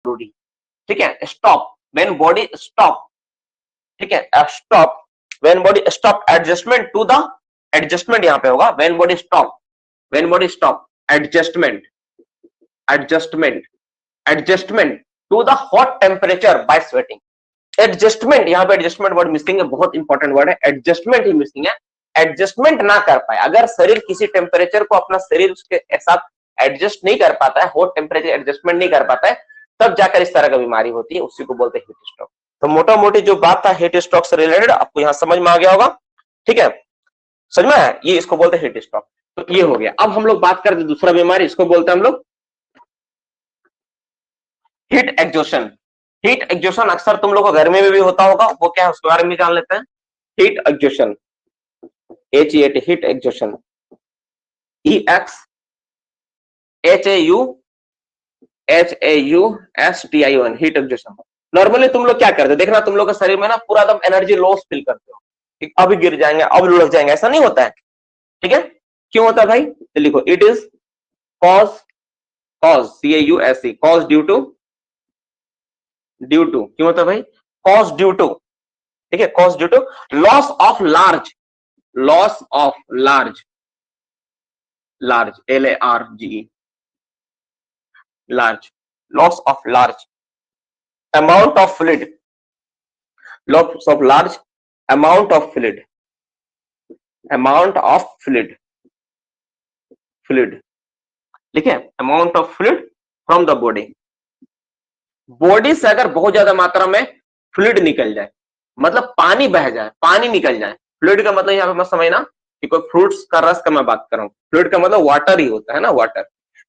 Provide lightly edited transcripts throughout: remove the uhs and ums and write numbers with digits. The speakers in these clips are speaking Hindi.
जरूरी, ठीक है। स्टॉप व्हेन बॉडी स्टॉप, ठीक है, stop when body stop adjustment to the, adjustment यहाँ पे होगा when body stop, when body stop adjustment, adjustment, adjustment to the hot temperature by sweating. Adjustment, यहाँ पे एडजस्टमेंट वर्ड मिसिंग है, बहुत इंपॉर्टेंट वर्ड है, एडजस्टमेंट ही मिसिंग है। एडजस्टमेंट ना कर पाए, अगर शरीर किसी टेम्परेचर को अपना शरीर उसके साथ एडजस्ट नहीं कर पाता है, हॉट टेम्परेचर एडजस्टमेंट नहीं कर पाता है, तब जाकर इस तरह का बीमारी होती है, उसी को बोलते हैं हीट स्ट्रोक। तो मोटा मोटी जो बात था हीट स्ट्रोक से रिलेटेड आपको यहाँ समझ में आ गया होगा, ठीक है, समझ में आया, ये इसको बोलते हैं हीट स्ट्रोक। तो ये हो गया। अब हम लोग बात करते हैं दूसरा बीमारी, इसको बोलते हैं हम लोग हीट एग्जॉशन। हीट एग्जॉशन अक्सर तुम लोग को गर्मी में भी होता होगा, वो क्या है उसके बारे में जान लेते हैं। Heat exhaustion, HEAT, heat exhaustion, EXHAUSTION, heat exhaustion. Normally तुम लोग क्या करते हो, देखना तुम लोग के शरीर में ना पूरा एकदम एनर्जी लॉस फील करते हो, अभी गिर जाएंगे, अब लुढ़क जाएंगे, ऐसा नहीं होता है, ठीक है। क्यों होता है भाई, तो लिखो it is cause, cause CAUSE, cause due to, due to, क्यों होता है भाई, कॉज ड्यू टू, ठीक है, cause due to loss of large, loss of large, large LARGE, large, loss of large amount of fluid, loss of large amount of fluid, amount of fluid, fluid, ठीक है, amount of fluid from the body. Body से अगर बहुत ज्यादा मात्रा में फ्लूइड निकल जाए, मतलब पानी बह जाए, पानी निकल जाए, फ्लूइड का मतलब यहाँ पे मत समझना कि कोई फ्रूट्स का रस का मैं बात कर रहा हूँ, फ्लूइड का मतलब वाटर ही होता है ना, वाटर।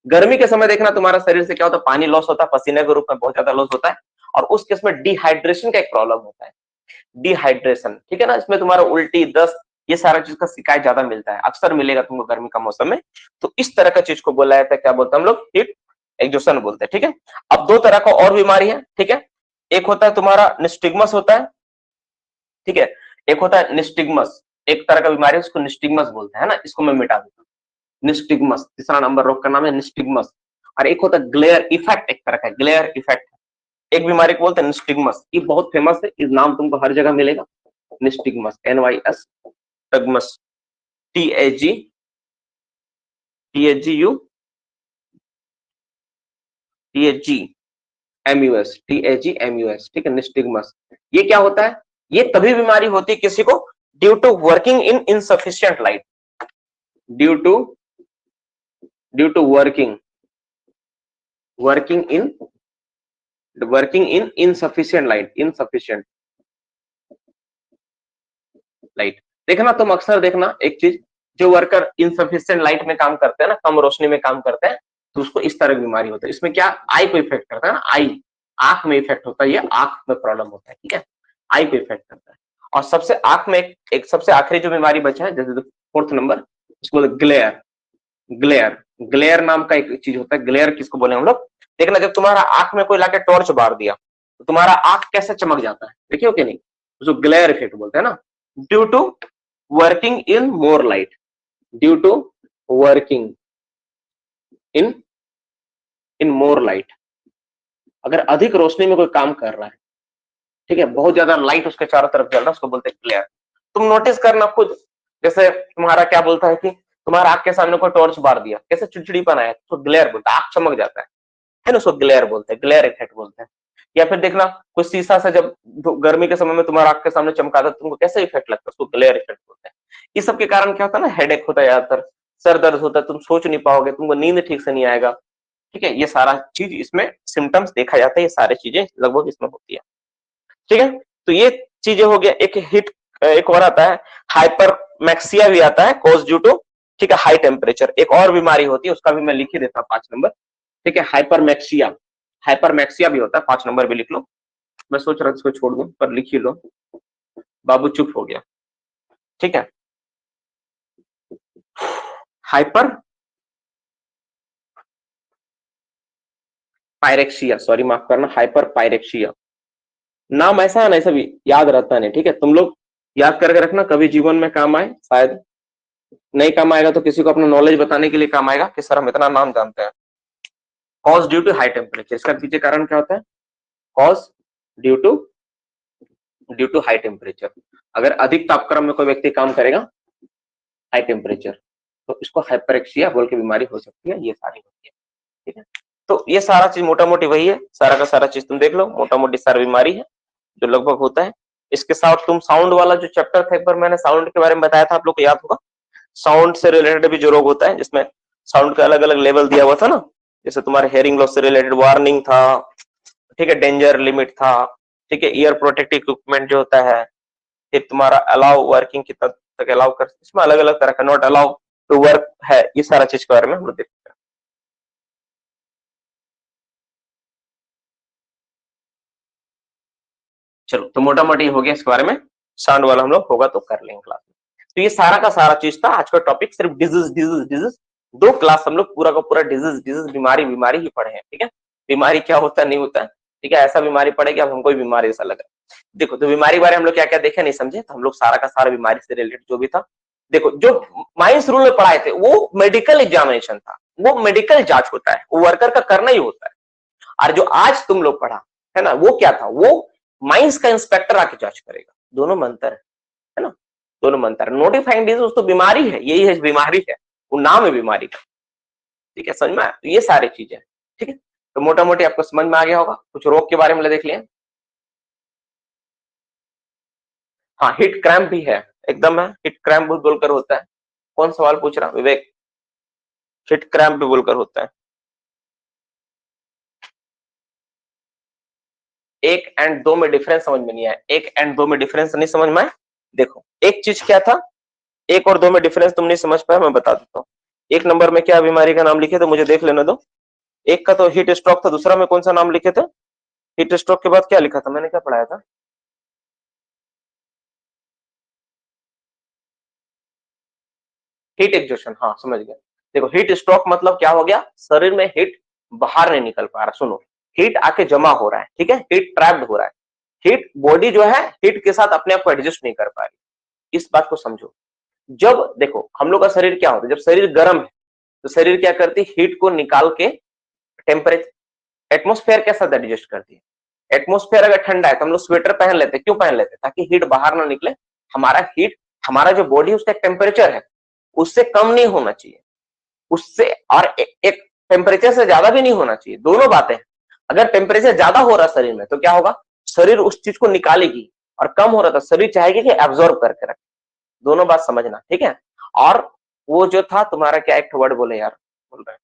गर्मी के समय देखना तुम्हारा शरीर से क्या होता है, पानी लॉस होता है, पसीने के रूप में बहुत ज्यादा लॉस होता है, और उस केस में डिहाइड्रेशन का एक प्रॉब्लम होता है, डिहाइड्रेशन, ठीक है ना। इसमें तुम्हारा उल्टी, दस्त, ये सारा चीज का शिकायत ज्यादा मिलता है, अक्सर मिलेगा तुमको गर्मी का मौसम में। तो इस तरह का चीज को बोला जाता है, क्या बोलते हैं हम लोग, हीट एग्जॉशन बोलते हैं, ठीक है। अब दो तरह का और बीमारी है, ठीक है, एक होता है तुम्हारा निस्टिग्मस होता है, ठीक है, एक होता है निस्टिग्मस, एक तरह का बीमारी है उसको निस्टिग्मस बोलते हैं ना, इसको मैं मिटा देता हूँ, निस्टिग्मस, तीसरा नंबर रोग का नाम है निस्टिग्मस। और एक होता है ग्लेयर इफेक्ट, एक तरह का ग्लेयर इफेक्ट, एक बीमारी को बोलते हैं निस्टिग्मस, ये बहुत फेमस है, इस नाम तुमको हर जगह मिलेगा, निस्टिग्मस, NYS टगमस, TAGMUS, ठीक है, निस्टिग्मस। ये क्या होता है, ये तभी बीमारी होती है किसी को due to working in insufficient light, due to working in insufficient light, insufficient light. देखना तुम अक्सर देखना एक चीज, जो वर्कर इनसफिशिएंट लाइट में काम करते हैं ना, कम रोशनी में काम करते हैं, तो उसको इस तरह की बीमारी होता है। इसमें क्या आई को इफेक्ट करता है ना, आई, आंख में इफेक्ट होता है, ये आंख में प्रॉब्लम होता है, ठीक है, आई को इफेक्ट करता है। और सबसे आंख में एक सबसे आखिरी जो बीमारी बचा है, जैसे 4th नंबर, उसको ग्लेयर, ग्लेयर, ग्लेयर नाम का एक चीज होता है, ग्लेयर किसको बोले हम लोग। देखना जब तुम्हारा आंख में कोई लाके टॉर्च बार दिया, तो तुम्हारा आंख कैसे चमक जाता है, देखियो कि नहीं, उसको ग्लेयर इफेक्ट बोलते हैं ना, due to working in more light, due to working in more light. अगर अधिक रोशनी में कोई काम कर रहा है, ठीक है, बहुत ज्यादा लाइट उसके चारों तरफ जल रहा है, उसको बोलते हैं ग्लेयर। तुम नोटिस करना खुद, जैसे तुम्हारा क्या बोलता है कि तुम्हारा आंख के सामने कोई टॉर्च बार दिया, कैसे चिड़चिड़ीपन आया, तो ग्लेयर बोलता है, आंख चमक जाता है ना, उसको ग्लेयर बोलते हैं, ग्लेयर इफेक्ट बोलते हैं। या फिर देखना कोई शीशा से जब गर्मी के समय में तुम्हारा आंख के सामने चमकाता है, तुमको कैसे इफेक्ट लगता है, उसको ग्लेयर इफेक्ट बोलते हैं। इस सब के कारण क्या होता है ना, हेडेक होता है, ज्यादातर सर दर्द होता है, तुम सोच नहीं पाओगे, तुमको नींद ठीक से नहीं आएगा, ठीक है, ये सारा चीज इसमें सिम्टम्स देखा जाता है, ये सारी चीजें लगभग इसमें होती है, ठीक है। तो ये चीजें हो गया। एक हिट, एक और आता है हाइपरमैक्सिया भी आता है, कॉज ड्यू टू, ठीक है, हाई टेम्परेचर। एक और बीमारी होती है, उसका भी मैं लिख ही देता हूँ 5 नंबर, ठीक है, हाइपरमैक्सिया, हाइपरमैक्सिया भी होता है, 5 नंबर भी लिख लो। मैं सोच रहा था इसको छोड़ दूं, पर लिख ही लो, बाबू चुप हो गया, ठीक है। हाइपर पायरेक्सिया, सॉरी माफ करना, हाइपर पायरेक्सिया नाम ऐसा है ना, ऐसा भी याद रहता नहीं, ठीक है, तुम लोग याद करके रखना, कभी जीवन में काम आए, शायद नहीं काम आएगा तो किसी को अपना नॉलेज बताने के लिए काम आएगा कि सर हम इतना नाम जानते हैं, cause due to high temperature, इसका पीछे कारण क्या होता है? Cause due to high temperature. अगर अधिक तापक्रम में कोई व्यक्ति काम करेगा, हाई टेम्परेचर, तो इसको हाइपरेक्सिया बोल के बीमारी हो सकती है, ये सारी होती है। ठीक है, तो ये सारा चीज मोटा मोटी वही है, सारा का सारा चीज तुम देख लो, मोटा मोटी सारी बीमारी है जो लगभग होता है। इसके साथ तुम साउंड वाला जो चैप्टर था, एक बार मैंने साउंड के बारे में बताया था, आप लोग को याद होगा। साउंड से रिलेटेड भी जो रोग होता है, जिसमें साउंड का अलग अलग लेवल दिया हुआ था ना, जैसे तुम्हारे हेयरिंग लॉस से रिलेटेड वार्निंग था, ठीक है, डेंजर लिमिट था, ठीक है, ईयर प्रोटेक्टिव इक्विपमेंट जो होता है, फिर तुम्हारा अलाउ वर्किंग कितना तक अलाउ कर, इसमें अलग अलग तरह का नॉट अलाउ टू वर्क है, ये सारा चीज के बारे में हम लोग देखते हैं। चलो, तो मोटा मोटी हो गया इसके बारे में, साउंड वाला हम लोग होगा तो कर लेंगे क्लास में। तो ये सारा का सारा चीज था आज का टॉपिक, सिर्फ डिजीज डिजीज डिजीज, 2 क्लास हम लोग पूरा का पूरा डिजीज डिजीज बीमारी बीमारी ही पढ़े हैं। ठीक है, बीमारी क्या होता है नहीं होता है, ठीक है, ऐसा बीमारी पड़ेगी अब हमको बीमारी ऐसा लगा। देखो, तो बीमारी के बारे में हम लोग क्या क्या देखे नहीं समझे, तो हम लोग सारा का सारा बीमारी से रिलेटेड जो भी था, देखो जो माइंस रूल में पढ़ाए थे वो मेडिकल एग्जामिनेशन था, वो मेडिकल जांच होता है, वो वर्कर का करना ही होता है। और जो आज तुम लोग पढ़ा है ना, वो क्या था, वो माइंस का इंस्पेक्टर आके जांच करेगा। दोनों में अंतर है ना, दोनों में अंतर। नोटिफाइंग डिजीज तो बीमारी है, यही है बीमारी है, वो नाम है बीमारी का। ठीक है, समझ में आया? तो ये सारी चीजें, ठीक है, तो मोटा मोटी आपको समझ में आ गया होगा। कुछ रोग के बारे में देख लिया। हाँ, हिट क्रैम्प भी है, एकदम है, हिट क्रैम्प भी बोलकर होता है। कौन सवाल पूछ रहा विवेक? हिट क्रैम्प भी बोलकर होता है। 1 एंड 2 में डिफरेंस समझ में नहीं आया, 1 एंड 2 में डिफरेंस नहीं समझ में आया। देखो, एक चीज क्या था, 1 और 2 में डिफरेंस तुम नहीं समझ पाया, मैं बता देता हूँ। 1 नंबर में क्या बीमारी का नाम लिखे थे, मुझे देख लेने दो। एक का तो हीट स्ट्रोक था, दूसरा में कौन सा नाम लिखे थे? हीट स्ट्रोक के बाद क्या लिखा था, मैंने क्या पढ़ाया था? हीट एक्सॉशन, हाँ समझ गया। देखो, हीट स्ट्रोक मतलब क्या हो गया, शरीर में हीट बाहर नहीं निकल पा रहा। सुनो, हीट आके जमा हो रहा है, ठीक है, हीट ट्रैप्ड हो रहा है, हीट बॉडी जो है हीट के साथ अपने आप को एडजस्ट नहीं कर पा रही। इस बात को समझो। जब देखो हम लोग का शरीर क्या होता है, जब शरीर गर्म है तो शरीर क्या करती है, हीट को निकाल के टेम्परेचर, एटमोस्फेयर के साथ एडजस्ट करती है। एटमोस्फेयर अगर ठंडा है तो हम लोग स्वेटर पहन लेते हैं, क्यों पहन लेते हैं? ताकि हीट बाहर ना निकले। हमारा हीट, हमारा जो बॉडी है उसका एक टेम्परेचर है, उससे कम नहीं होना चाहिए, उससे और एक टेम्परेचर से ज्यादा भी नहीं होना चाहिए, दोनों बातें। अगर टेम्परेचर ज्यादा हो रहा शरीर में तो क्या होगा, शरीर उस चीज को निकालेगी, और कम हो रहा था शरीर चाहेगी कि एब्जॉर्ब करके रखे। दोनों बात समझना, ठीक है। और वो जो था तुम्हारा, क्या एक वर्ड बोले यार, बोल रहे हैं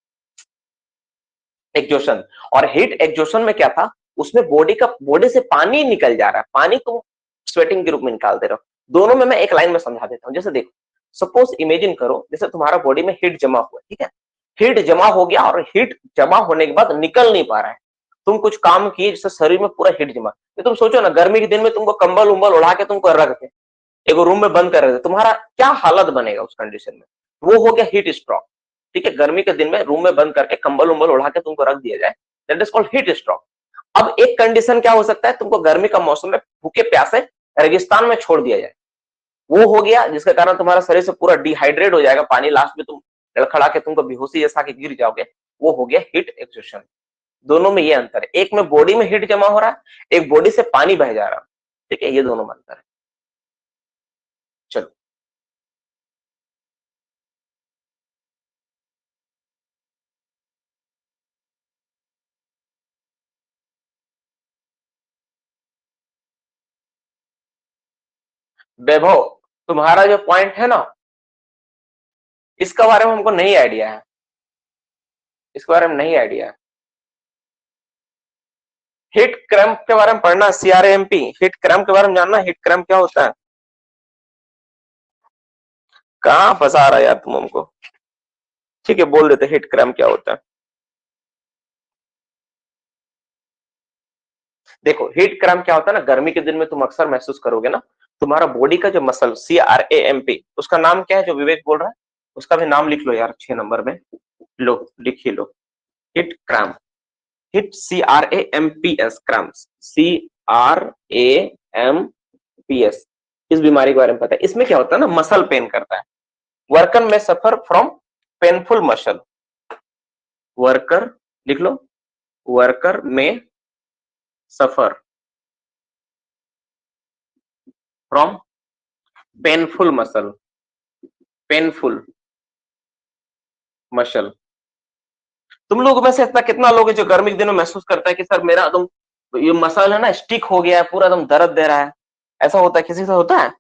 एक्जोशन। और हीट एक्जोशन में क्या था, उसमें बॉडी से पानी निकल जा रहा है, पानी तुम स्वेटिंग के रूप में निकाल दे रहे हो। दोनों में मैं एक लाइन में समझा देता हूँ। जैसे देखो, सपोज इमेजिन करो, जैसे तुम्हारा बॉडी में हीट जमा हुआ, ठीक है, हीट जमा हो गया और हीट जमा होने के बाद निकल नहीं पा रहा है। तुम कुछ काम किए जिससे शरीर में पूरा हीट जमा, तो तुम सोचो ना, गर्मी के दिन में तुमको कंबल उम्बल उड़ा के तुमको रख दे, एक रूम में बंद कर रहे थे, तुम्हारा क्या हालत बनेगा उस कंडीशन में? वो हो गया हीट स्ट्रोक। ठीक है, गर्मी के दिन में रूम में बंद करके कंबल उम्बल उड़ा के तुमको रख दिया जाए, that is called heat stroke. अब एक कंडीशन क्या हो सकता है, तुमको गर्मी का मौसम में भूखे प्यासे रेगिस्तान में छोड़ दिया जाए, वो हो गया जिसके कारण तुम्हारा शरीर से पूरा डिहाइड्रेट हो जाएगा, पानी लास्ट में तुम लड़खड़ा के तुमको बेहोशी जैसा के गिर जाओगे, वो हो गया हीट एक्सॉशन। दोनों में ये अंतर है, एक में बॉडी में हीट जमा हो रहा है, एक बॉडी से पानी बह जा रहा है। ठीक है, ये दोनों में अंतर है। चलो, वैभव, तुम्हारा जो पॉइंट है ना, इसके बारे में हमको नहीं आइडिया है, इसके बारे में नहीं आइडिया है। हिट क्रैम्प के बारे में पढ़ना, CRAMP, हिट क्रैम्प के बारे में जानना, हिट क्रैम्प क्या होता है। कहाँ फंसा रहा है यार तुम हमको। ठीक है, बोल देते हिट क्रैम्प क्या होता है। देखो, हीट क्रैम्प क्या होता है ना, गर्मी के दिन में तुम अक्सर महसूस करोगे ना, तुम्हारा बॉडी का जो मसल CRAMP, उसका नाम क्या है जो विवेक बोल रहा है, उसका भी नाम लिख लो यार, 6 नंबर में लो, लिख ही लो। Hit cramp, hit CRAMPS, cramps CRAMPS, इस बीमारी के बारे में पता है। इसमें क्या होता है ना, मसल पेन करता है, वर्कर में suffer from painful muscle, worker लिख लो, वर्कर में suffer from painful muscle, painful muscle. तुम लोगों में से इतना कितना लोग है जो गर्मी के दिनों महसूस करता है कि सर मेरा एकदम ये मसल है ना स्टिक हो गया है, पूरा एकदम दर्द दे रहा है? ऐसा होता है? किसी से होता है?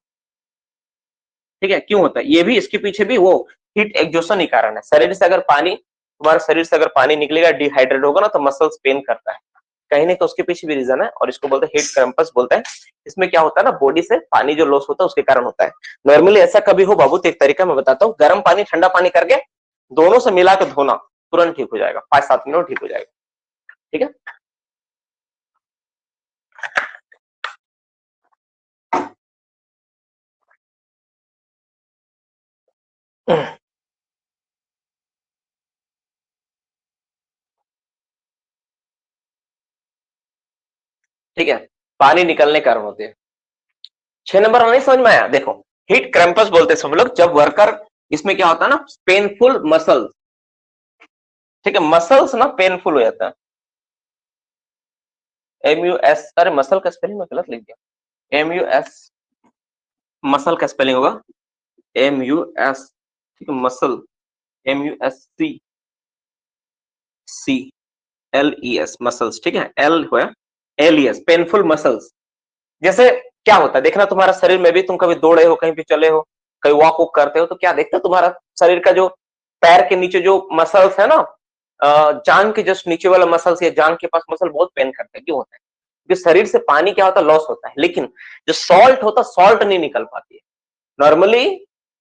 ठीक है, क्यों होता है? ये भी, इसके पीछे भी वो हीट एग्जॉशन ही कारण है। शरीर से अगर पानी, तुम्हारे शरीर से अगर पानी निकलेगा, डिहाइड्रेट होगा ना, तो मसल्स पेन करता है। कहीं नहीं तो उसके पीछे भी रीजन है, और इसको बोलते हैं हीट क्रैम्पस बोलते हैं। इसमें क्या होता है ना, बॉडी से पानी जो लॉस होता है उसके कारण होता है। नॉर्मली ऐसा कभी हो बाबू तो एक तरीका मैं बताता हूँ, गर्म पानी ठंडा पानी करके दोनों से मिला के धोना, तुरंत ठीक हो जाएगा, 5-7 मिनट में ठीक हो जाएगा। ठीक है, ठीक है, पानी निकलने कारण होते हैं। 6 नंबर नहीं समझ में आया? देखो, हीट क्रैम्पस बोलते हैं सब लोग, जब वर्कर, इसमें क्या होता है ना, पेनफुल मसल, ठीक है, मसल्स ना पेनफुल हो जाता है। MUS, अरे मसल का स्पेलिंग में गलत लिख दिया। MUS, मसल का स्पेलिंग होगा MUS, ठीक है, मसल MUSCLES, मसल्स, ठीक है, L हुआ LES, पेनफुल मसल्स। जैसे क्या होता है देखना, तुम्हारा शरीर में भी, तुम कभी दौड़े हो, कहीं भी चले हो, कहीं वॉक वॉक करते हो, तो क्या देखते हो, तुम्हारा शरीर का जो पैर के नीचे जो मसल्स है ना, जांग के जस्ट नीचे वाला मसल्स या जांग के पास मसल बहुत पेन करते हैं। क्यों होता है? क्योंकि शरीर से पानी क्या होता है, लॉस होता है, लेकिन जो सॉल्ट होता है, सॉल्ट नहीं निकल पाती है। नॉर्मली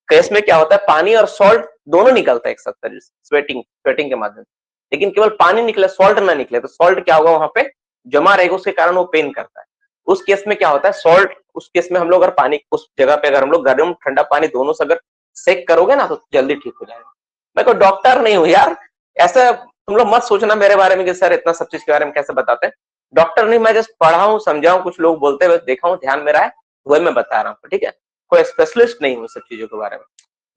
केस में क्या होता है, पानी और सॉल्ट दोनों निकलता है एक साथ शरीर से, स्वेटिंग स्वेटिंग के माध्यम से। लेकिन केवल पानी निकले, सॉल्ट ना निकले, तो सॉल्ट क्या होगा, वहां पे जमा रहेगा, उसके कारण वो पेन करता है। उस केस में क्या होता है, सॉल्ट, उस केस में हम लोग अगर पानी उस जगह पे अगर हम लोग गर्म ठंडा पानी दोनों से अगर सेक करोगे ना, तो जल्दी ठीक हो जाएगा। मैं कोई डॉक्टर नहीं हूँ यार, ऐसा तुम लोग मत सोचना मेरे बारे में कि सर इतना सब चीज के बारे में कैसे बताते हैं। डॉक्टर नहीं, मैं जस्ट पढ़ा हूँ, समझा हूँ, कुछ लोग बोलते हुए देखा हूँ, ध्यान में रहा है, वही मैं बता रहा हूँ। ठीक है, कोई स्पेशलिस्ट नहीं हूँ सब चीजों के बारे में,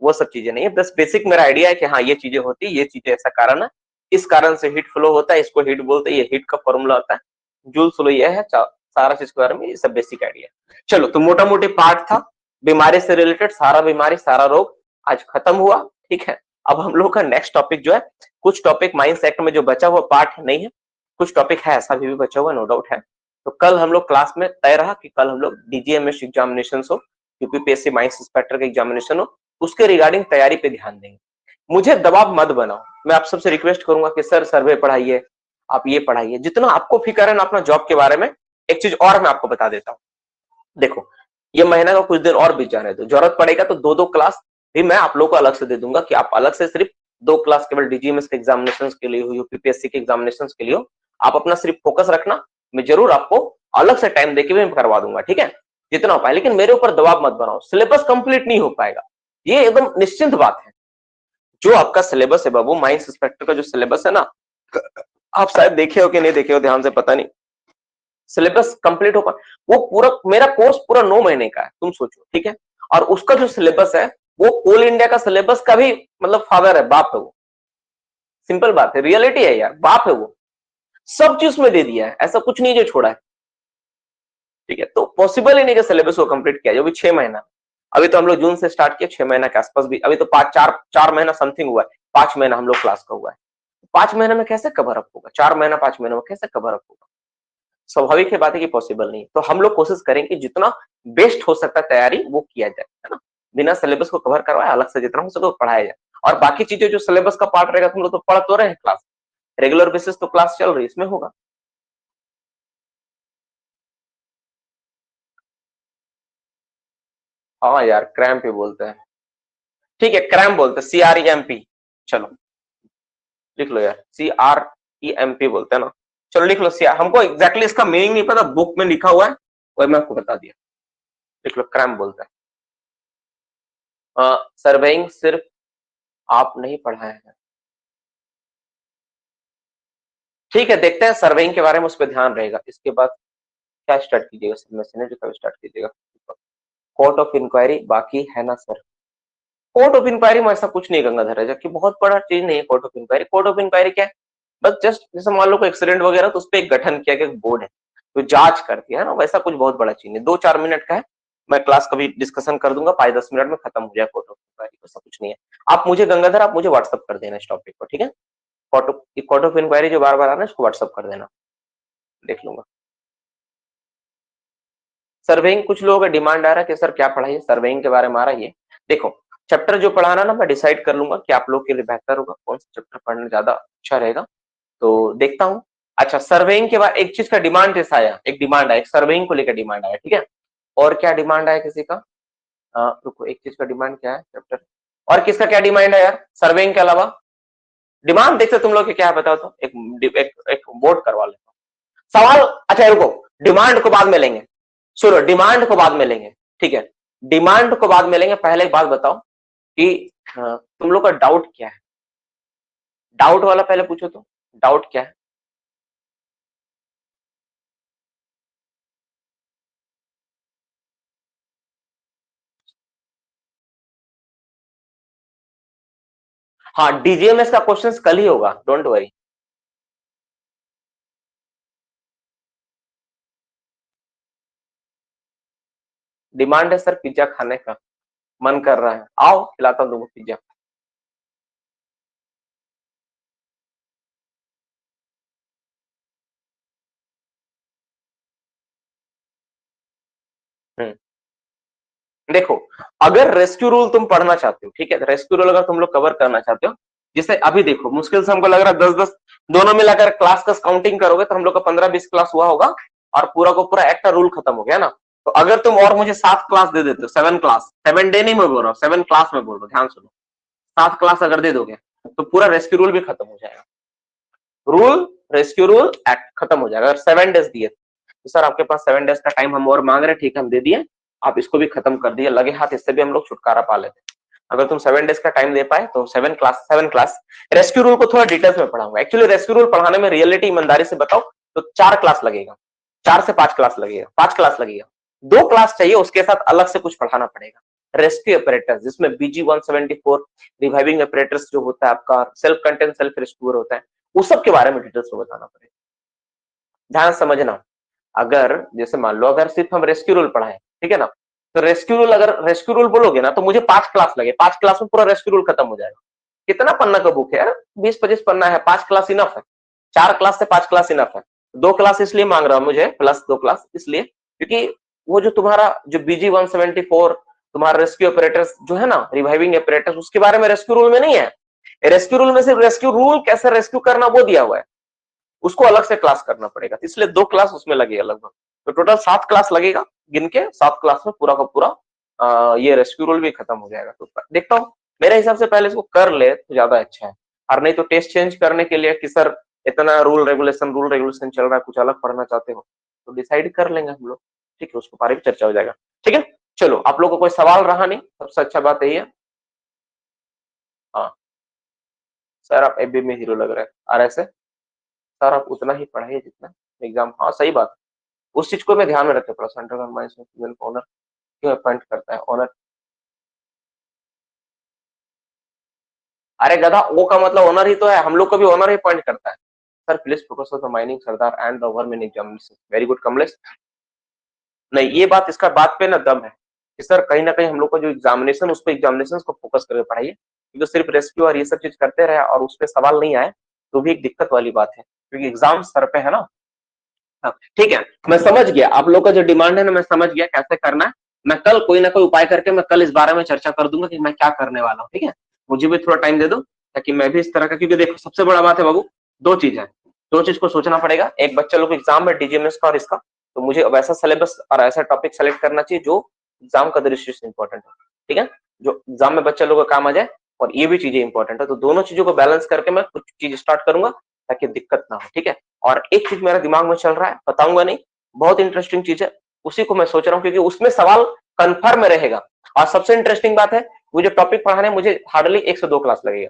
वो सब चीजें नहीं है। बस बेसिक मेरा आइडिया है कि हाँ ये चीजें होती है, ये चीजें ऐसा कारण है, इस कारण से हीट फ्लो होता है, इसको हीट बोलते हैं, ये हीट का फॉर्मूला होता है, जूल फ्लो ये है, सारा चीज के बारे में ये सब बेसिक आइडिया। चलो, तो मोटा मोटी पार्ट था बीमारी से रिलेटेड, सारा बीमारी सारा रोग आज खत्म हुआ। ठीक है, अब हम लोग का नेक्स्ट टॉपिक जो है, कुछ टॉपिक माइंड सेट में जो बचा हुआ पार्ट नहीं है, कुछ टॉपिक है ऐसा भी बचा हुआ, नो डाउट है। तो कल हम लोग क्लास में तय रहा कि कल हम लोग DGMS एग्जामिनेशन हो, यूपीपीएससी माइंस इंस्पेक्टर का एग्जामिनेशन हो, उसके रिगार्डिंग तैयारी पे ध्यान देंगे। मुझे दबाव मत बनाओ, मैं आप सबसे रिक्वेस्ट करूंगा कि सर सर्वे पढ़ाइए, आप ये पढ़ाइए, जितना आपको फिक्र है ना अपना जॉब के बारे में। एक चीज और मैं आपको बता देता हूँ, देखो, ये महीना का कुछ दिन और बीत जाने दो, जरूरत पड़ेगा तो 2-2 क्लास भी मैं आप लोगों को अलग से दे दूंगा, कि आप अलग से सिर्फ 2 क्लास केवल DGMS के एग्जामिनेशन के लिए हो, यूपीपीएससी के एग्जामिनेशन के लिए हो, आप अपना सिर्फ फोकस रखना, मैं जरूर आपको अलग से टाइम देके भी करवा दूंगा। ठीक है, जितना हो पाए, लेकिन मेरे ऊपर दबाव मत बनाओ, सिलेबस कंप्लीट नहीं हो पाएगा, ये एकदम निश्चिंत बात है। जो आपका सिलेबस है बाबू, माइंस इंस्पेक्टर का जो सिलेबस है ना, आप शायद देखे हो कि नहीं देखे हो, ध्यान से पता नहीं, सिलेबस कंप्लीट होगा, वो पूरा मेरा कोर्स पूरा 9 महीने का है, तुम सोचो। ठीक है, और उसका जो सिलेबस है वो ऑल इंडिया का सिलेबस का भी मतलब फादर है, बाप है वो। सिंपल बात है, रियलिटी है यार, बाप है वो, सब चीज में दे दिया है, ऐसा कुछ नहीं जो छोड़ा है। ठीक है, तो पॉसिबल ही नहीं कि सिलेबस को कंप्लीट किया जाए, अभी 6 महीना, अभी तो हम लोग जून से स्टार्ट किया, 6 महीना के आसपास भी, अभी तो 4 महीना समथिंग हुआ है, 5 महीना हम लोग क्लास का हुआ है। 5 महीने में कैसे कवर अप होगा, 4 महीना 5 महीने में कैसे कवर अप होगा? स्वाभाविक है बात है कि पॉसिबल नहीं। तो हम लोग कोशिश करेंगे जितना बेस्ट हो सकता है तैयारी वो किया जाए, है ना, बिना सिलेबस को कवर करवाए अलग से जितना हो सके वो पढ़ाया जाए। और बाकी चीजें जो सिलेबस का पार्ट रहेगा, तुम लोग तो पढ़ तो रहे हैं, क्लास रेगुलर बेसिस तो क्लास चल रही है, इसमें होगा। हाँ यार, क्रैम्प ही बोलते हैं, ठीक है, क्रैम्प बोलते हैं, CREMP। चलो लिख लो यार, CREMP बोलते हैं ना, चलो लिख लो। हमको एग्जैक्टली इसका मीनिंग नहीं पता, बुक में लिखा हुआ है, वही मैं आपको बता दिया, लिख लो, क्रैम्प बोलते हैं। सर्वेइंग सिर्फ आप नहीं पढ़ाए हैं, ठीक है, देखते हैं सर्वेइंग के बारे में, उस पर ध्यान रहेगा। इसके बाद क्या स्टार्ट कीजिएगा, मैसेज कब स्टार्ट कीजिएगा? कोर्ट ऑफ इंक्वायरी बाकी है ना सर? कोर्ट ऑफ इंक्वायरी में ऐसा कुछ नहीं गंगाधर है, जबकि बहुत बड़ा चीज नहीं है court of inquiry. Court of inquiry क्या है, बस जस्ट जैसे मान लो कोई एक्सीडेंट वगैरह तो उस पर एक गठन किया गया बोर्ड है, तो जांच करती है ना, वैसा कुछ बहुत बड़ा चीज है, 2-4 मिनट का है। मैं क्लास कभी डिस्कशन कर दूंगा, 5-10 मिनट में खत्म हो जाए फोटो इंक्वायरी, ऐसा कुछ नहीं है। आप मुझे गंगाधर, आप मुझे व्हाट्सअप कर देना इस टॉपिक को, ठीक है। फोटो कोर्ट ऑफ इंक्वायरी जो बार बार आ रहा है इसको व्हाट्सअप कर देना, देख लूंगा। सर्वेइंग कुछ लोगों का डिमांड आ रहा है कि सर क्या पढ़ाइए, सर्वेइंग के बारे में आ रहा है ये। देखो चैप्टर जो पढ़ाना ना मैं डिसाइड कर लूंगा कि आप लोग के लिए बेहतर होगा, कौन सा चैप्टर पढ़ना ज्यादा अच्छा रहेगा, तो देखता हूँ। अच्छा सर्वेइंग के बाद एक चीज का डिमांड जैसा आया, एक डिमांड आया, एक सर्वेइंग को लेकर डिमांड आया, ठीक है। और क्या डिमांड आया किसी का, रुको एक चीज का डिमांड क्या है चैप्टर, और किसका क्या डिमांड है यार सर्वेइंग के अलावा। डिमांड देखते तुम लोग क्या है बताओ तो, एक वोट करवा लेता हूँ सवाल। अच्छा रुको, डिमांड को बाद में लेंगे, सुनो डिमांड को बाद में लेंगे, ठीक है, डिमांड को बाद में लेंगे। पहले एक बात बताओ कि तुम लोग का डाउट क्या है, डाउट वाला पहले पूछो तो, डाउट क्या है। हाँ डीजीएमएस का क्वेश्चंस कल ही होगा, डोंट वरी। डिमांड है सर पिज्जा खाने का, मन कर रहा है, आओ खिलाता हूँ तुमको पिज्जा। हम्म, देखो अगर रेस्क्यू रूल तुम पढ़ना चाहते हो, ठीक है, रेस्क्यू रूल अगर तुम लोग कवर करना चाहते हो, जैसे अभी देखो मुश्किल से हमको लग रहा है 10-10 दोनों मिलाकर क्लास का काउंटिंग करोगे तो हम लोग का 15-20 क्लास हुआ होगा, और पूरा को पूरा एक रूल खत्म हो गया ना। तो अगर तुम और मुझे 7 क्लास दे देते हो, 7 क्लास, 7 डे नहीं मैं बोल रहा हूँ, 7 क्लास में बोल रहा हूँ, ध्यान सुनो, 7 क्लास अगर दे दोगे तो पूरा रेस्क्यू रूल भी खत्म हो जाएगा, रूल रेस्क्यू रूल एक्ट खत्म हो जाएगा। अगर 7 डेज दिए तो सर आपके पास 7 डेज का टाइम हम और मांग रहे हैं, ठीक है हम दे दिए, आप इसको भी खत्म कर दिए, लगे हाथ इससे भी हम लोग छुटकारा पा लेते। अगर तुम 7 डेज का टाइम दे पाए तो 7 क्लास रेस्क्यू रूल को थोड़ा डिटेल्स में पढ़ाऊंगा। एक्चुअली रेस्क्यू रूल पढ़ाने में रियलिटी ईमानदारी से बताओ तो 4 क्लास लगेगा, 4 से 5 क्लास लगेगा, 5 क्लास लगेगा, 2 क्लास चाहिए उसके साथ अलग से कुछ पढ़ाना पड़ेगा। रेस्क्यू ऑपरेटर्स जिसमें बीजी 174 रिवाइविंग ऑपरेटर्स जो होता है आपका, सेल्फ कंटेंट सेल्फ रेस्क्यूअर होता है, उस सब के बारे में डिटेल्स में बताना पड़ेगा। ध्यान समझना, अगर जैसे मान लो अगर सिर्फ हम रेस्क्यू रूल पढ़ाएं, ठीक है ना, तो रेस्क्यू रूल अगर रेस्क्यू रूल बोलोगे ना तो मुझे 5 क्लास लगे, 5 क्लास में पूरा रेस्क्यू रूल खत्म हो जाएगा। कितना पन्ना का बुक है यार, 20-25 पन्ना है, 5 क्लास इनफ है, 4 क्लास से 5 क्लास इनफ है। 2 क्लास इसलिए मांग रहा हूं मुझे, प्लस 2 क्लास इसलिए क्योंकि वो जो तुम्हारा जो बीजी 174 तुम्हारा रेस्क्यू ऑपरेटर्स जो है ना, रिवाइविंग ऑपरेटर्स, उसके बारे में रेस्क्यू रूल में नहीं है। रेस्क्यू रूल में सिर्फ रेस्क्यू रूल कैसे रेस्क्यू करना वो दिया हुआ है, उसको अलग से क्लास करना पड़ेगा, इसलिए 2 क्लास उसमें लगेगा लगभग। तो टोटल 7 क्लास लगेगा, गिन के 7 क्लास में पूरा का पूरा ये रेस्क्यू रूल भी खत्म हो जाएगा। तो देखता हूँ, मेरे हिसाब से पहले इसको कर ले तो ज्यादा अच्छा है, और नहीं तो टेस्ट चेंज करने के लिए कि सर इतना रूल रेगुलेशन चल रहा है, कुछ अलग पढ़ना चाहते हो तो डिसाइड कर लेंगे हम लोग, ठीक है, उसको बारे में चर्चा हो जाएगा। ठीक है, चलो आप लोगों को कोई सवाल रहा नहीं, सबसे अच्छा बात यही है। हाँ सर आप एबी में हीरो लग रहे हैं, और ऐसे सर आप उतना ही पढ़ाइए जितना एग्जाम, हाँ सही बात, उस चीज को मैं ध्यान में रखे, सेंट्रल गवर्नमेंट ऑनर क्यों अपॉइंट करता है ऑनर। अरे गधा, वो का मतलब ऑनर ही तो है, हम लोग को भी ऑनर ही अपॉइंट करता है। Sir please focus on the mining Sardar and the government examination, very good Kamlesh. नहीं ये बात, इसका बात पे ना दम है कि सर कहीं ना कहीं हम लोग को जो एग्जामिनेशन, उस पर एग्जामिनेशन को फोकस करके पढ़ाइए, क्योंकि सिर्फ रेस्क्यू और ये सब चीज करते रहे और उस पर सवाल नहीं आए तो भी एक दिक्कत वाली बात है, क्योंकि एग्जाम सर पे है ना। हाँ, ठीक है, मैं समझ गया आप लोग का जो डिमांड है ना, मैं समझ गया कैसे करना है। मैं कल कोई ना कोई उपाय करके मैं कल इस बारे में चर्चा कर दूंगा कि मैं क्या करने वाला हूँ, ठीक है। मुझे भी थोड़ा टाइम दे दो ताकि मैं भी इस तरह का, क्योंकि देखो सबसे बड़ा बात है बाबू, 2 चीज है, 2 चीज को सोचना पड़ेगा। एक बच्चा लोग एग्जाम है डीजीएमएस का और इसका, तो मुझे वैसा सिलेबस और ऐसा टॉपिक सेलेक्ट करना चाहिए जो एग्जाम का दृष्टि से इंपॉर्टेंट है, ठीक है, जो एग्जाम में बच्चा लोगों का काम आ जाए, और ये भी चीजें इंपॉर्टेंट है। तो दोनों चीजों को बैलेंस करके मैं कुछ चीज स्टार्ट करूंगा ताकि दिक्कत ना हो, ठीक है। और एक चीज मेरे दिमाग में चल रहा है, बताऊंगा नहीं, बहुत इंटरेस्टिंग चीज है, उसी को मैं सोच रहा हूँ क्योंकि उसमें सवाल कंफर्म रहेगा। और सबसे इंटरेस्टिंग बात है, वो जो टॉपिक पढ़ाने मुझे हार्डली 1 से 2 क्लास लगेगा,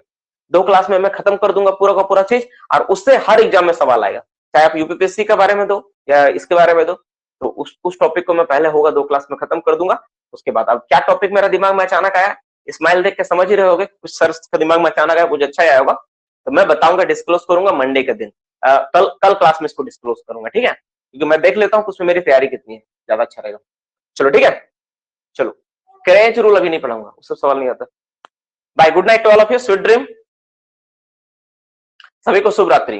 2 क्लास में मैं खत्म कर दूंगा पूरा का पूरा चीज, और उससे हर एग्जाम में सवाल आएगा, चाहे आप यूपीपीएससी के बारे में दो या इसके बारे में दो। तो उस टॉपिक को मैं पहले होगा 2 क्लास में खत्म कर दूंगा। उसके बाद अब क्या टॉपिक मेरा दिमाग में अचानक आया, स्माइल देख के समझ ही रहे होगे, कुछ सर का दिमाग में अचानक आया, कुछ अच्छा आया होगा। तो मैं बताऊंगा, डिस्क्लोज करूंगा मंडे के दिन। कल क्लास में इसको डिस्क्लोज करूंगा, ठीक है, क्योंकि मैं देख लेता हूँ उसमें मेरी तैयारी कितनी है, ज्यादा अच्छा रहेगा। चलो ठीक है, चलो क्रेज रूल अभी नहीं पढ़ाऊंगा, उससे सवाल नहीं आता। Bye, good night to all of you, sweet dream, सभी को शुभ रात्रि,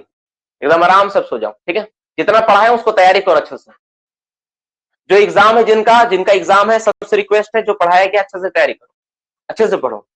एकदम आराम से सो जाओ, ठीक है। जितना पढ़ा है उसको तैयारी करो अच्छे से। जो एग्जाम है जिनका एग्जाम है, सबसे रिक्वेस्ट है जो पढ़ाया गया अच्छे से तैयारी करो, अच्छे से पढ़ो।